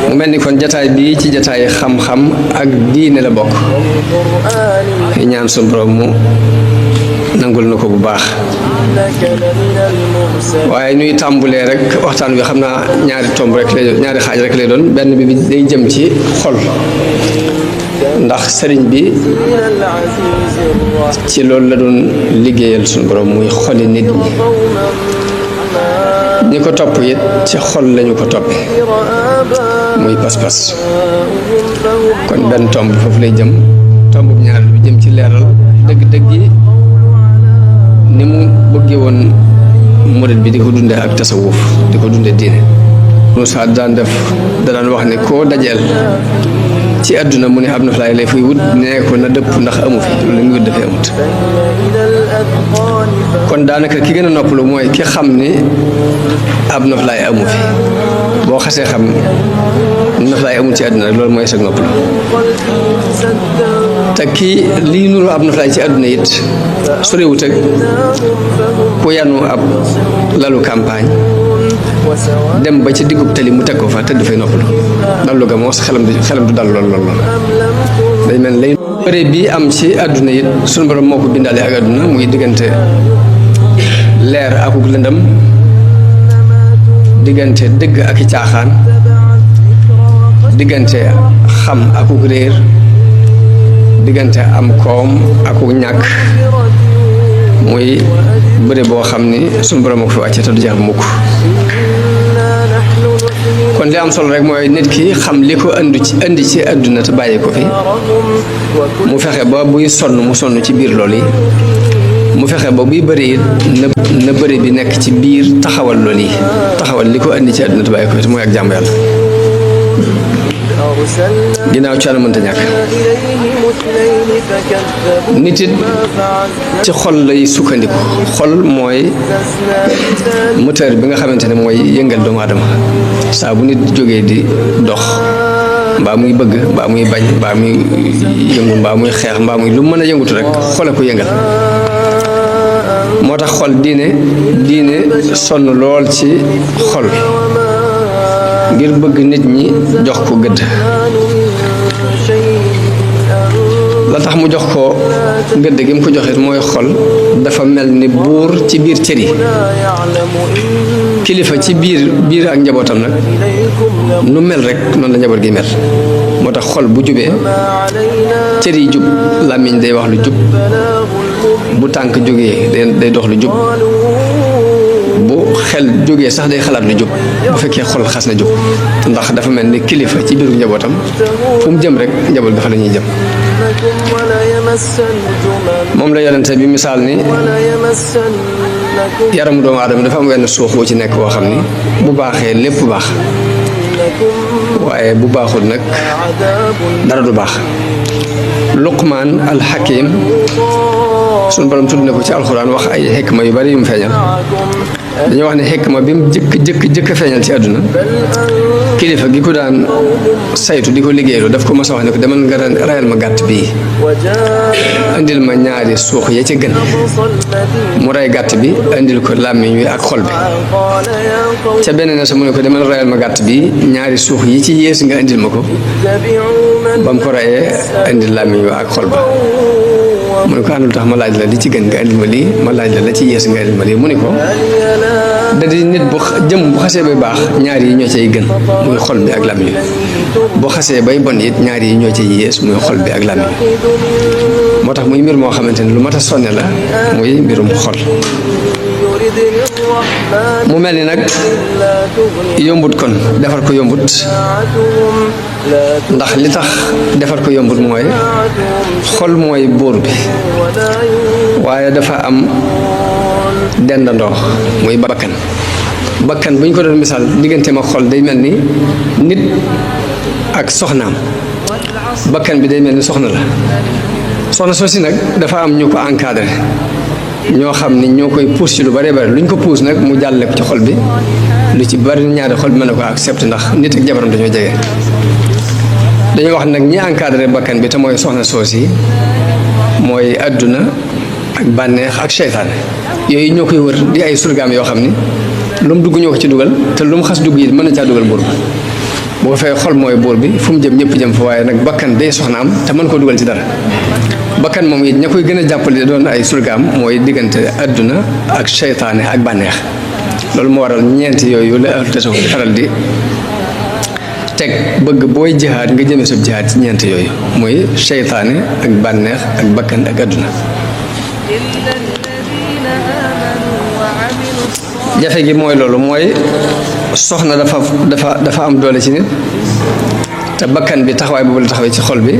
mu mel ni kon jataay bii ci jataay xam-xam ak diine la bokk ñaan sunu borom mu nangul na ko bu baax waaye ñuy tàmbulee rek waxtaan wi xam naa ñaari tomb rek lay ñaari xaaj rek lay doon benn bi day jëm ci xol ndax sëriñ bi ci loolu la doon liggéeyal sunu borom muy xoli nit ñi ko topp it ci xol lañu ko toppe muy pas-pas kon benn tomb foofu lay jëm tomb bu ñaar bi jëm ci leeral dëgg-dëgg yi ni mu bëggee woon murid bi di ko dundee ak tasawuf di ko dundee diine Moussa daan wax ne koo dajeel ci àdduna mu ne ab noflaay lay fuy wut nee ko na dëpp ndax amu fi lu muy wut dafay amut kon daanaka ki gën a noppalu mooy ki xam ni ab noflaay amu fi boo xasee xam noflaay amul ci àdduna rek loolu mooy sag noppalu te kii lii nuru ab noflaay ci àdduna it sorewut ak ku yanu ab lalu campagne dem ba ci diggub tali mu teg ko fa tëdd fay noppalu dallu ga moos xelam du dal lool day mel lay bëre bii am ci àdduna it sunu borom moo ko bindaale ak àdduna muy diggante leer akuk lëndëm diggante dëgg ak i caaxaan diggante xam akuk réer diggante am koom akuk ñàkk muy bëre boo xam ni sunu borom moo ko fi wàcce te du jeex bu mukk kon li am solo rek mooy nit ki xam li ko indi ci àdduna te bàyyi ko fi mu fexe ba buy sonn mu sonn ci biir loolu yi mu fexe ba buy bëri it na bëri bi nekk ci biir taxawal loolu yi taxawal li ko indi ci àdduna te bàyyi ko fi te mooy ak jàmm yàlla ginnaaw coono mënta ñàkk nit it ci xol lay sukkandiku xol mooy moteur bi nga xamante ne mooy yëngal doomu aadama saa bu nit jógee di dox mbaa muy bëgg mbaa muy bañ mbaa muy yëngu mbaa muy xeex mbaa muy lu mën a yëngutu rek xol a ko yëngal moo tax xol diine sonn lool ci xol ngir bëgg nit ñi jox ko gëdd la tax mu jox ko gëdd gi mu ko joxit mooy xol dafa mel ni buur ci biir cër yi kilifa ci biir ak njabootam nag nu mel rek noonu la njaboot gi mel moo tax xol bu jubee cër yi jub làmmiñ day wax lu jub bu tànk jógee day dox lu jub bu xel jógee sax day xalaat lu jub bu fekkee xol xas na jub ndax dafa mel ni kilifa ci biiru njabootam fu mu jëm rek njaboot ga fa la ñuy jëm moom la yonente bi misaal ni yaramu doomu aadama dafa am wenn suux wu ci nekk boo xam ni bu baaxee lépp baax waaye bu baaxul nag dara du baax Luqmaan alxakim sunu borom tudd na ko ci alxuraan wax ay xikma yu bari yu mu feeñal dañoo wax ne xikma bi mu jëkk feeñal ci àdduna kilifa gi ko daan saytu di ko liggéeylu daf ko mas a wax ne ko demal nga rayal ma gàtt bii indil ma ñaari suux ya ca gën mu ray gàtt bi indil ko làmmiñ wi ak xol bi ca beneen sa mu ne ko demal rayal ma gàtt bi ñaari suux yi ci yées nga indil ma ko ba mu ko rayee indil làmmiñ wi ak xol ba mu ne ko àndul tax ma laaj la li ci gën nga indil ma lii ma laaj la ci yées nga indil ma lii mu ne ko da di nit bu xasee bay baax ñaar yi ñoo cay gën muy xol bi ak làmmiñ wi bu xasee bay bon it ñaar yi ñoo cay yées muy xol bi ak làmmiñ wi moo tax muy mbir moo xamante ne lu mat a sonne la muy mbirum xol mu mel ni nag yombut kon defar ko yombut ndax li tax defar ko yombut mooy xol mooy buur bi waaye dafa am dendandoo muy bakkan bu ñu ko doon misaal diggante ma xol day mel ni nit ak soxnaam bakkan bi day mel ni soxna la soxna soosi nag dafa am ñu ko encadré ñoo xam ni ñoo koy puus ci lu bare bare lu ñu ko puus nag mu jàlle ko ci xol bi lu ci bari ñaari xol bi mën na ko accepté ndax nit ak jabaram dañoo jege dañoo wax nag ñi encadré bakkan bi te mooy soxna soosi mooy adduna ak bànneex ak seytaane yooyu ñoo koy wër di ay surgaam yoo xam ni lu mu dugg ñoo ko ci dugal te lu mu xas dugg yi mën na caa dugal buur ba bu ko fee xol mooy buur bi fu mu jëm ñëpp jëm fa waaye nag bakkan day soxnaam te mën koo dugal ci dara bakkan moom it ña koy gën a jàppale doon ay surgaam mooy diggante adduna ak seytaane ak bànneex loolu moo waral ñeenti yooyu la ahlu tasawuf di faral di teg bëgg booy jihaad nga jëmee sab jihaad ci ñeent yooyu mooy seytaane ak bànneex ak bakkan ak adduna jafe gi mooy loolu mooy soxna dafa am doole ci nit te bakkan bi taxawaay boobu la taxawee ci xol bi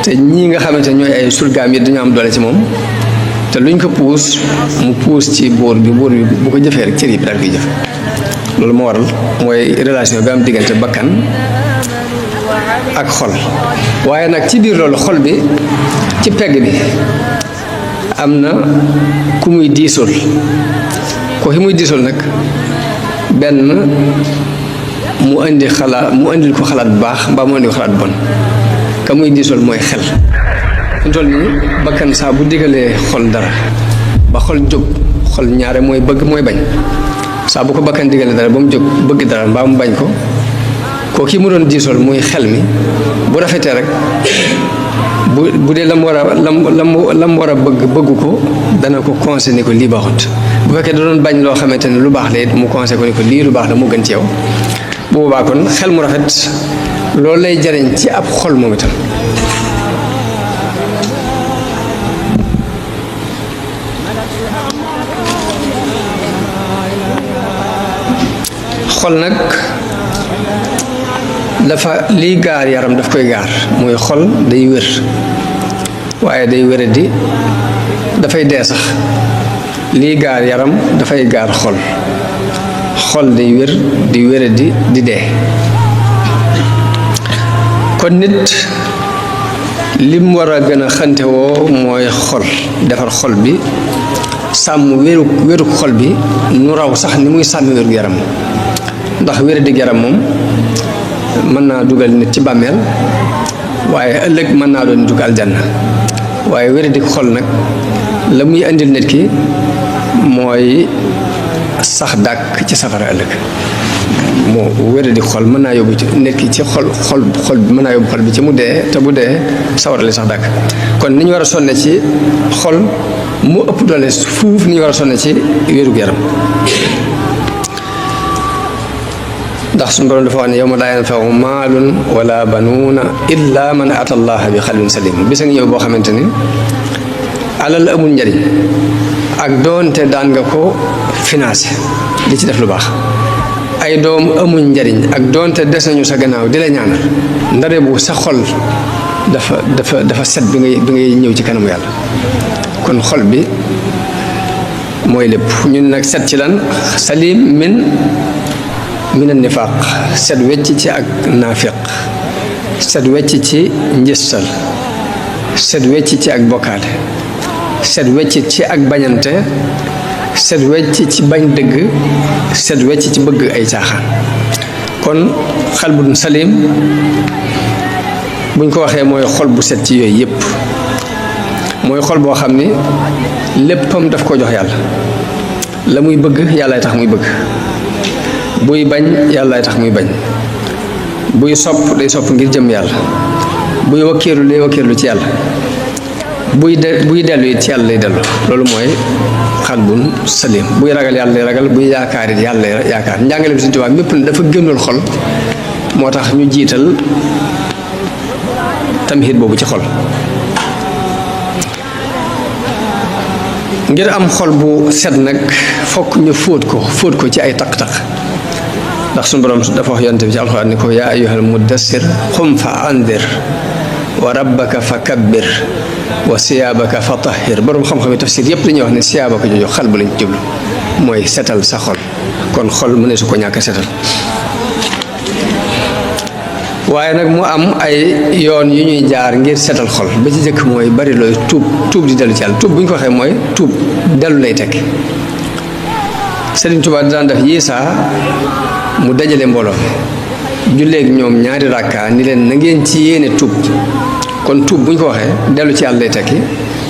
te ñii nga xamante ñooy ay surgaam yi dañu am doole ci moom te luñ ko puus mu puus ci buur bi bu ko jëfee rek cër yi bi daal koy jëf loolu moo waral mooy relation bi am diggante bakkan ak xol waaye nag ci biir loolu xol bi ci pegg bi am na ku muy diisool ko ki muy diisool nag benn mu indil ko xalaat bu baax mbaa mu indi ko xalaat bu bon ka muy diisool mooy xel fi mu toll nii bakkan saa bu digalee xol dara ba xol jóg xol ñaare mooy bëgg mooy bañ saa bu ko bakkan digalee dara ba mu jóg bëgg dara mbaa mu bañ ko koo ki mu doon diisool muy xel mi bu rafetee rek bu dee lam war a bëgg ko dana ko conseillé ni ko lii baaxut bu fekkee da doon bañ loo xamante ne lu baax la it mu conseillé ko ni ko lii lu baax la mu gën ci yow bu boobaa kon xel mu rafet loolu lay jariñ ci ab xol moom itam xol nag dafa lii gaar yaram daf koy gaar mooy xol day wér waaye day wéradi dafay dee sax lii gaar yaram dafay gaar xol xol day wér di wéradi di dee kon nit lim war a gën a xantewoo mooy xol defar xol bi sàmm wéru xol bi nu raw sax ni muy sàmm wéru yaram ndax wéradi yaram moom mën naa dugal nit ci bàmmeel waaye ëllëg mën naa doon dugg aljanna waaye wéradi xol nag la muy indil nit ki mooy sax dàkk ci safara ëllëg moo wéradi xol mën naa yóbbu ci nit ki ci xol bi mën naa yóbbu xol bi ci mu dee te bu dee sawara li sax dàkk kon ni ñu war a sonne ci xol mu ëpp doole fuuf ni ñu war a sonne ci wérug yaram ndax suñu borom dafa wax ne yawma laa yanfa'u maalun wala banuuna illa man ata allaha bi qalbin salim bis a ngi ñëw boo xamante ni alal amul njariñ ak doonte daan nga ko financé li ci def lu baax ay doom amuñ njariñ ak doonte des nañu sa gannaaw di la ñaanal ndare bu sa xol dafa set bi ngay ñëw ci kanamu yàlla kon xol bi mooy lépp ñun nag set ci lan salim min an nifaq set wecc ci ak naafiq set wecc ci njëstal set wecc ci ak bokkaale set wecc ci ak bañante set wecc ci bañ dëgg set wecc ci bëgg ay caaxaan kon xalbun salim buñ ko waxee mooy xol bu set ci yooyu yépp mooy xol boo xam ni léppam daf ko jox yàlla la muy bëgg yàllaay tax muy bëgg buy bañ yàllaay tax muy bañ buy sopp day sopp ngir jëm yàlla buy wakkeelu day wakkeelu ci yàlla buy dellu it ci yàlla lay dellu loolu mooy xalbun salim buy ragal yàlla lay ragal buy yaakaar it yàlla lay yaakaar njàngale bi Sëñ Tuubaa mépp ne dafa génnoon xol moo tax ñu jiital tamhid boobu ci xol ngir am xol bu set nag fokk ñu fóot ko ci ay taq-taq ndax suñu borom dafa wax yonte bi ci alxuraan ni ko yaa ayyuhal muddassir xum fa andir wa rabbaka fa kabbir wa siyaabaka fa tahhir borom xam-xam yi tafsir yépp dañuy wax ne siyaabaka jooju xal bu lañ jublu mooy setal sa xol kon xol mu ne su ko ñàkk setal waaye nag mu am ay yoon yu ñuy jaar ngir setal xol ba ci jëkk mooy bari looy tuub di dellu ci yàlla tuub bu ñu ko waxee mooy tuub dellu lay tekki Sëriñ Tuubaa daan def yiisaa mu dajale mbooloo julleeg ñoom ñaari rakka ni leen na ngeen ci yéene tuub kon tuub bu ñu ko waxee dellu ci yàlla lay tekki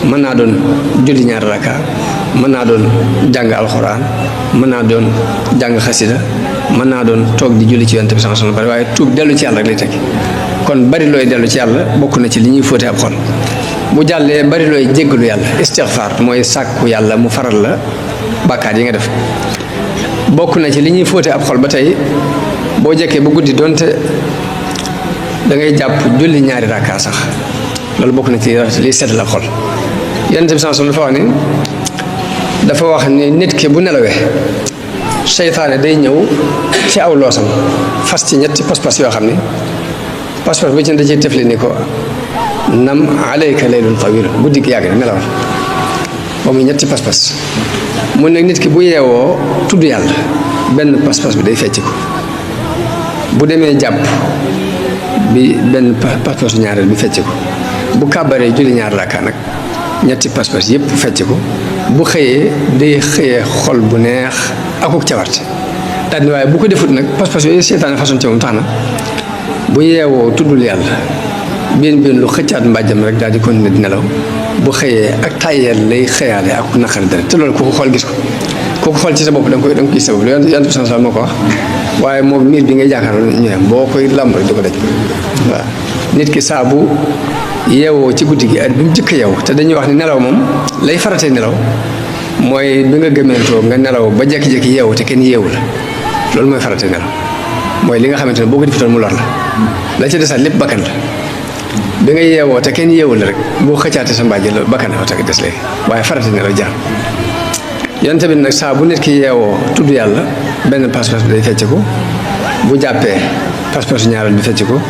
mën naa doon julli ñaari rakka mën naa doon jàng alxuraan mën naa doon jàng xasida mën naa doon toog di julli ci yonent bi sallallahu alayhi wasallam waaye tuub dellu ci yàlla rek lay tekki kon bari looy dellu ci yàlla bokk na ci li ñuy fóote ab xol bu jàllee bari looy jéggalu yàlla istixfaar mooy sàkku yàlla mu faral la bàkkaat yi nga def bokk na ci li ñuy fóote ab xol ba tey boo jekkee ba guddi doonte da ngay jàpp julli ñaari rakkaa sax loolu bokk na ci liy seetal ab xol yonent bi sallallahu alayhi wasallam dafa wax ni nit ki bu nelawee seytaane day ñëw ci aw loosam fas ci ñetti pas-pas yoo xam ni pas-pas bu ci da ciy tefli ni ko nam alayka laylun tawil guddi gi yàgg na nelawal ba muy ñetti pas-pas mun nag nit ki bu yeewoo tudd yàlla benn pas-pas bi day fecc ko bu demee jàpp bi benn pas-pasu ñaareel bi fecc ko bu kàbbaree julli ñaar rakka nag ñetti pas-pas yëpp fecc ko bu xëyee day xëyee xol bu neex akuk cawarte daal ni waaye bu ko defut nag pas-pas yooyu seetaane façon ci moom tax na bu yeewoo tuddul yàlla biin lu xëccaat mbàjjam rek daal di continuer di nelaw bu xëyee ak tàyyeel lay xëyaale ak naqari dara te loolu ku ko xool gis ko ku ko xool ci sa bopp da nga koy gis sa bopp yonent bi sallallahu alayhi wasallam moo ko wax waaye moom miir bi ngay jàkkaarloo ñëwee boo koy làmb rek di ko daj waaw nit ki saabu yeewoo ci guddi gi at bi mu jëkk yeewu te dañuy wax ni nelaw moom lay faratee nelaw mooy bi nga gëmentoo nga nelaw ba jekki-jekki yeewu te kenn yeewu la loolu mooy faratee nelaw mooy li nga xamante ne boo ko defutoon mu lor la ci desaat lépp bakkan la bi nga yeewoo te kenn yeewu la rek boo xëccaatee sa mbàjj la bakkan la te des léegi waaye faratee nelaw jaar yonte bi nag saa bu nit ki yeewoo tudd yàlla benn pas-pas bi day fecc ko bu jàppee pas-pasu ñaareel bi fecc ko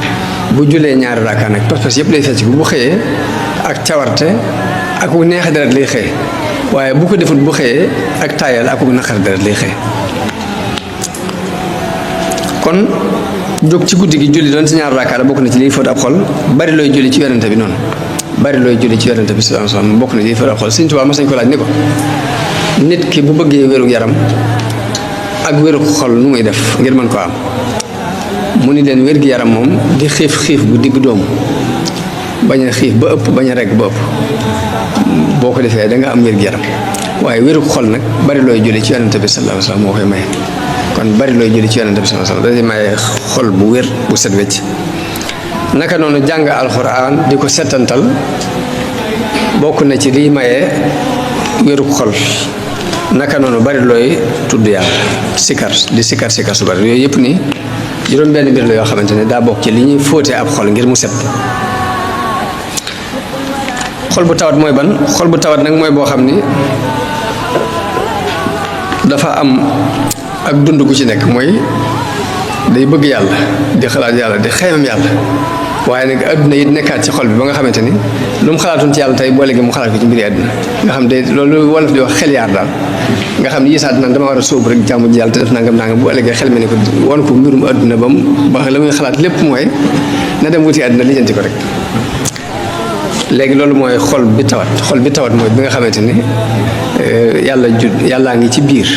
bu julee ñaari raaka nag pas-pas yëpp lay fecc ko bu xëyee ak cawarte ak ku neex deret lay xëy waaye bu ko defut bu xëyee ak taayal ak ku naqar deret lay xëy kon jóg ci guddi gi julli doon ci ñaari raaka la bokk na ci liy fóot ab xol bari looy julli ci yonente bi noonu bari looy julli ci yonente bi sallallahu alayhi wasallam bokk na ci liy fóot ab xol Sëñ Tuubaa mas nañ ko laaj ni ko nit ki bu bëggee wéru yaram ak wéru xol nu muy def ngir mën ko am mu ni leen wér gi yaram moom di xiif bu digg doomu bañ a xiif ba ëpp bañ a regg ba ëpp boo ko defee da nga am wér gi yaram waaye wéru xol nag bari looy julli ci yonente bi sallallahu alayhi wasallam moo koy maye kon bari looy julli ci yonente bi sallallahu alayhi wasallam da maye xol bu wér bu set wecc naka noonu jàng alxuraan di ko setantal bokk na ci liy maye wéru xol naka noonu bari looy tudd yàlla sikar su bari yooyu yëpp ni juróom benn mbir la yoo xamante ne daa bokk ci li ñuy fóotee ab xol ngir mu set xol bu tawat mooy ban xol bu tawat nag mooy boo xam ni dafa am ak dund gu ci nekk mooy day bëgg yàlla di xalaat yàlla di xeymam yàlla waaye nag adduna yi nekkaat ci xol bi ba nga xamante ni lu mu xalaatoon ci yàlla tey boo léegi mu xalaat ko ci mbiri adduna nga xam day loolu wolof di wax xel yaar daal nga xam ne yisaat naan dama war a sóobu rek jàmm ji yàlla te def nangam bu ëllëgee xel mi ne ko won ko mbirum adduna ba la muy xalaat lépp mooy na dem wuti adduna lijjanti ko rek léegi loolu mooy xol bi tawat mooy bi nga xamante ni yàllaa ngi ci biir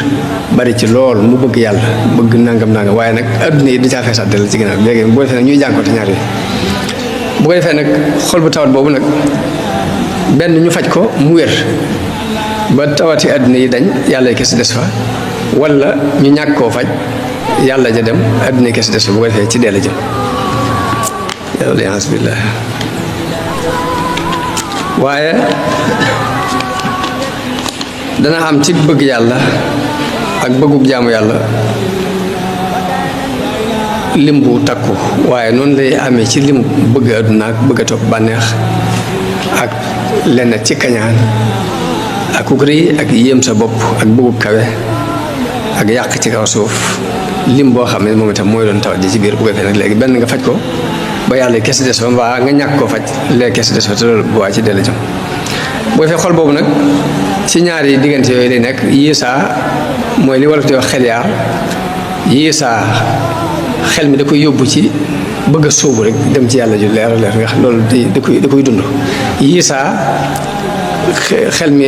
bari ci lool mu bëgg yàlla bëgg nangam waaye nag adduna yi di caa feesaat del ci ginnaaw léegi boo defee nag ñuy jànkoonte ñaar yi bu ko defee nag xol bu tawat boobu nag benn ñu faj ko mu wér ba tawati adduna yi dañ yàlla yi kese des fa wala ñu ñàkk koo faj yàlla ja dem adduna yi kese des fa bu ko defee ci dee la jëm yàlla billah waaye dana am ci bëgg yàlla ak bëggub jaamu yàlla lim bu takku waaye noonu lay amee ci lim bëgg àdduna ak bëgg a topp bànneex ak lenn ci kañaan ak ku rëy ak yéem sa bopp ak bëggub kawe ak yàq ci kaw suuf lim boo xam ne moom itam mooy doon tawat ji ci biir bu ko defee nag léegi benn nga faj ko ba yàlla kese des fa mbaa nga ñàkk koo faj léegi kese des fa te loolu bu waa ci dell jëm bu defee xol boobu nag ci ñaari diggante yooyu lay nekk yiisaa mooy li wolof di wax xel yaar yiisaa xel mi da koy yóbbu ci bëgg a sóobu rek dem ci yàlla ju leer a leer nga xam loolu da koy dund yiisaa xel mi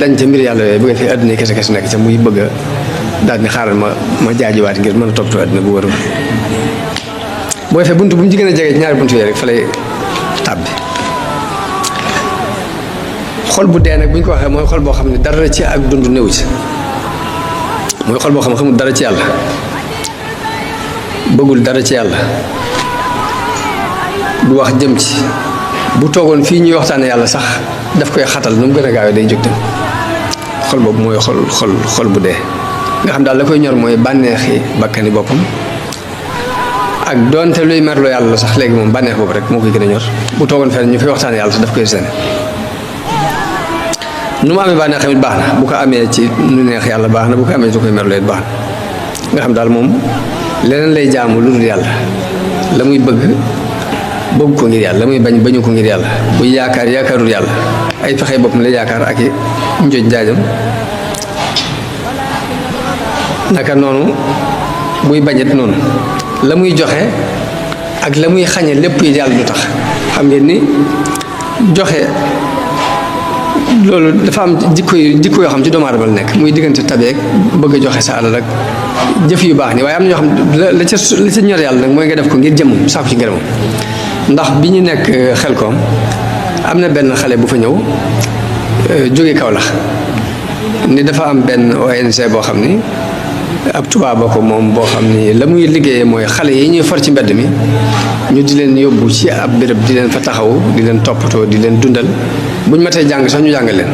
dañ ca mbir yàlla yooyu bu nga fi àdduna kese kese nekk ca muy bëgg a daal ni xaaral ma jaajuwaat ngir mën a toppatoo àdduna bu wër boo defee bunt bu mu ci gën a jege ci ñaari bunt yooyu rek fa lay tàbbi xol bu dee nag bu ñu ko waxee mooy xol boo xam ne dara ci ak dund néew ci mooy xol boo xam ne xamul dara ci yàlla bëggul dara ci yàlla du wax jëm ci bu toogoon fii ñuy waxtaane yàlla sax daf koy xatal nu mu gën a gaawee day jóg dem xol boobu mooy xol bu dee nga xam daal la koy ñor mooy bànneexi bakkani boppam ak doonte luy merloo yàlla la sax léegi moom bànneex boobu rek moo koy gën a ñor bu toogoon fenn ñu fay waxtaane yàlla sax daf koy seen nu mu amee bànneex tamit baax na bu ko amee ci nu neex yàlla baax na bu ko amee ci koy merloo it baax na nga xam daal moom leneen lay jaamu lu dul yàlla la muy bëgg ko ngir yàlla la muy bañu ko ngir yàlla buy yaakaarul yàlla ay pexe boppam la yaakaar ak i njoj jaajam naka noonu buy bañet noonu la muy joxe ak la muy xañe lépp yi yàlla du tax xam ngeen ni joxe loolu dafa am jikko yoo xam ci doomu aadama la nekk muy diggante tabeek bëgg a joxe sa alal ak jëf yu baax ni waaye am na ñoo xam la ca ñor yàlla nag mooy nga def ko ngir jëmmam saako ci ngërëmam ndax bi ñu nekk Xelkom am na benn xale bu fa ñëw jóge Kaolack ni dafa am benn ONG boo xam ni ab tubaab ko moom boo xam ni la muy liggéeyee mooy xale yi ñuy for ci mbedd mi ñu di leen yóbbu ci ab béréb di leen fa taxaw di leen toppatoo di leen dundal buñ matee jàng sax ñu jàngal leen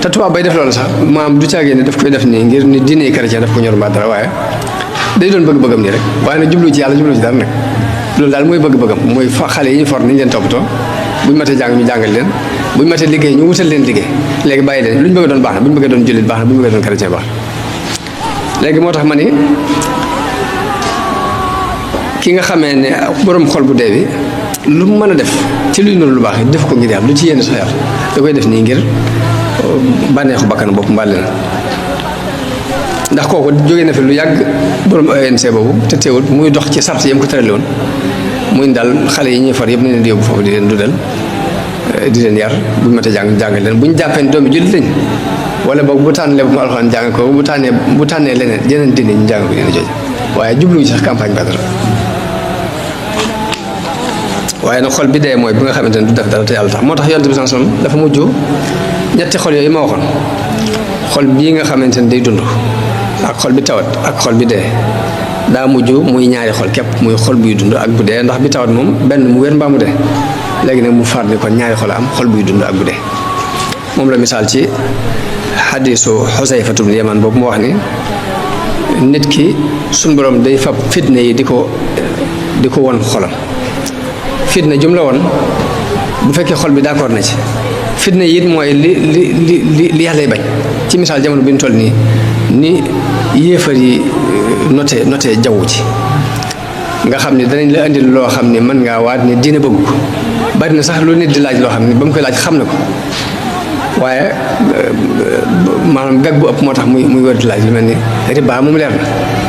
te tubaab bay def loolu sax maam du caagee ne daf koy def nii ngir ni diine chrétien daf ko ñor mbaa dara waaye day doon bëgg-bëggam nii rek waaye nag jublu ci yàlla jublu ci dara nag loolu daal mooy bëgg-bëggam mooy fa xale yi ñu for nañ leen toppatoo buñ matee jàng ñu jàngal leen buñ matee liggéey ñu wutal leen liggéey léegi bàyyi leen lu ñu bëgg doon baax na bu ñu bëggee doon jullit baax na bu ñu bëggee doon chrétien baax léegi moo tax ma ni ki nga xamee ne borom xol bu dee bi lu mu mën a def ci luy nuru lu baax def ko ngir yàlla lu ci yéene sax yàlla da koy def nii ngir bànneexu bakkan bopp mbaa leen ndax kooku jógee na fi lu yàgg borom ONC boobu te teewul muy dox ci sart yam ko tërale woon muy daal xale yi ñuy far yëpp nañ leen di yóbbu foofu di leen dundal di leen yar buñ matee jàngal leen bu ñu jàppee ne doomi jullit lañ wala boog bu tànnee bu mu alxuraan jàng ko bu tànnee leneen yeneen diine ñu jàng ko dina jooju waaye jubluñu sax campagne ba dara waaye nag xol bi dee mooy bi nga xamante ne du def dara te yàlla tax moo tax yonent bi sallallahu alayhi wasallam dafa mujj ñetti xol yooyu ma waxoon xol bii nga xamante ne day dund ak xol bi tawat ak xol bi dee daa mujj muy ñaari xol képp muy xol buy dund ak bu dee ndax bi tawat moom benn mu wér mbaa mu dee léegi nag mu far ni kon ñaari xol am xol buy dund ak bu dee moom la misaal ci xadiisu Xusayfatu bnu Yamaan boobu mu wax ni nit ki suñ borom day fab fitne yi di ko won xolam fitna jum la woon bu fekkee xol bi d'accord na ci fitna yi it mooy li yàllay bañ ci misaal jamono bi ñu toll nii ni yéefar yi noté jaww ci nga xam ne danañ la indil loo xam ne mën ngaa waat ne diine bëgg ko bari na sax lu nit di laaj loo xam ne ba mu koy laaj xam na ko waaye maanaam gag bu ëpp moo tax muy wër di laaj lu mel ni riba moom leer na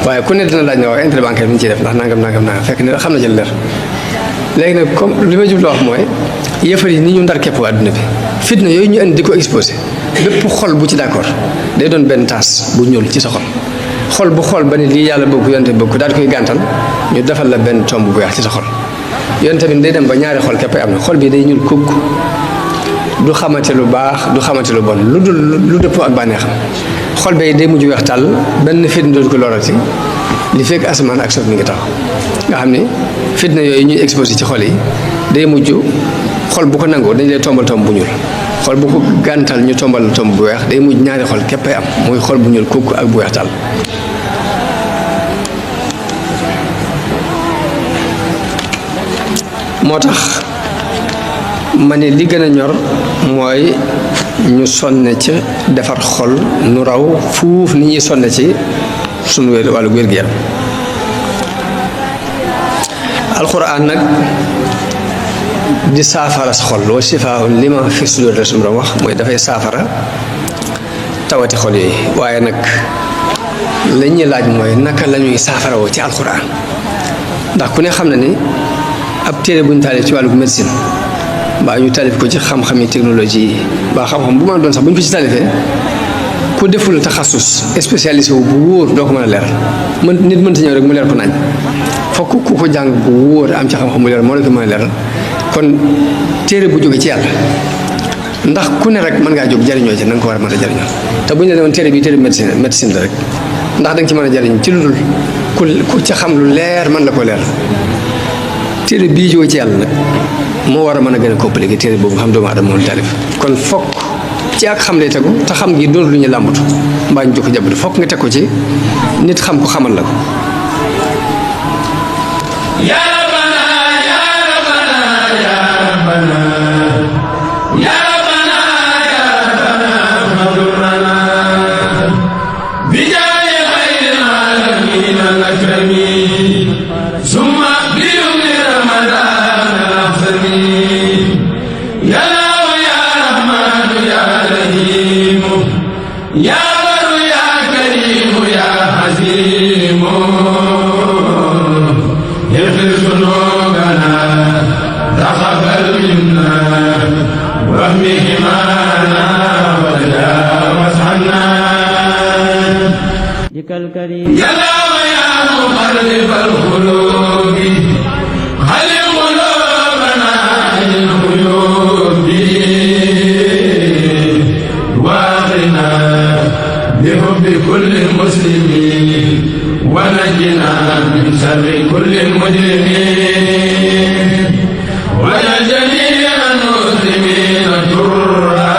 waaye ku ne dina laaj ne waaw intérêt bancaire bi ñu ciy def ndax nangam fekk ne xam na jël leer léegi nag comme li ma jublu wax mooy yëfar yi ni ñu ndar képp àdduna bi fitna yooyu ñu indi di ko exposé bépp xol bu ci d'accord day doon benn taas bu ñuul ci sa xol bu xol ba ni lii yàlla bëgg yonte bëgg daal di koy gàntal ñu defal la benn tomb bu weex ci sa xol yonte bi day dem ba ñaari xol képp am na xol bi day ñuul kukk du xamante lu baax du xamante lu bon lu dëppoo ak bànneexam xol bay day mujj weex tàll benn fitna dootu ko lorati li fekk asamaan ak suuf mi ngi tax nga xam ni fitna yooyu ñuy exposé ci xol yi day mujj xol bu ko nangoo dañ lay tombal tomb bu ñuul xol bu ko gàntal ñu tombal la tomb bu weex day mujj ñaari xol képpay am muy xol bu ñuul kukk ak bu weex tàll moo tax ma ne li gën a ñor mooy ñu sonne ci defar xol nu raw fuuf ni ñuy sonne ci sunu wàllu wér-gu-yaram alxuraan nag di saafara sa xol wa shifaa'un lima fi sudur la suñu wax mooy dafay saafara tawati xol yooyu waaye nag la ñuy laaj mooy naka la ñuy saafara woo ci alxuraan ndax ku ne xam na ni ab téere bu ñu taalif ci wàllu médecine mbaa ñu taalif ko ci xam-xami technologie yi mbaa xam-xam bu ma doon sax bu ñu ko ci taalifee ku deful taxasus spécialisé wu bu wóor doo ko mën a leer nit mënta ñëw rek mu leer ko nañ fokk ku ko jàng bu wóor am ci xam-xam mu leer moo la ko mën a leeral kon téere bu jóge ci yàlla ndax ku ne rek mën ngaa jóg jariñoo ci na nga ko war a mën a jariñoo te bu ñu la demoon téere bi téere médecine la rek ndax da nga ci mën a jariñ ci lu dul ku ca xam lu leer mën la ko leer téere bii jóge ci yàlla nag moo war a mën a gën a compliqué téere boobu xam doomu aadama moom taalif kon fokk ci ak xam lay tegu te xam gi doon lu ñu làmbatu mbaa ñu jokk jàppatu fokk nga teg ko ci nit xam ko xamal la ko يلا ويا مقلب القلوب هل قلوبنا القلوب واغنا بحب كل مسلم ونجنا من شر كل مجرمين ويا جميع المسلمين ترى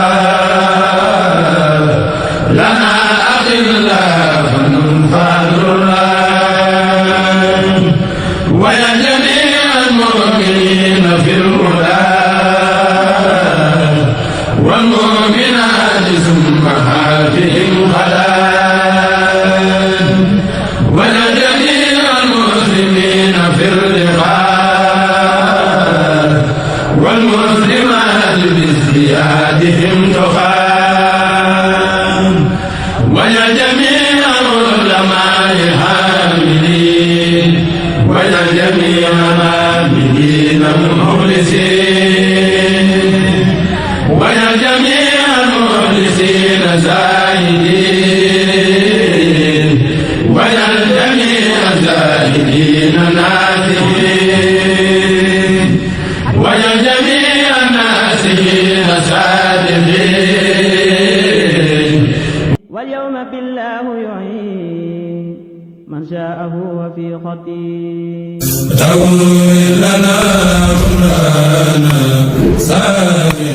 لنا أخلا ويا جميع المؤمنين في الهدى والمؤمنات ثم هاتهم خلال ويا جميع المسلمين في الرقاب والمسلمات بازديادهم تخام ويا جميع العلماء حاملين ويا جميع العابدين المخلصين ويا جميع المخلصين زاهدين ويا جميع الزاهدين ناسين ويا جميع الناسين صادقين واليوم بالله يعين من شاءه وفي خطير تقول لنا قرآنا سامي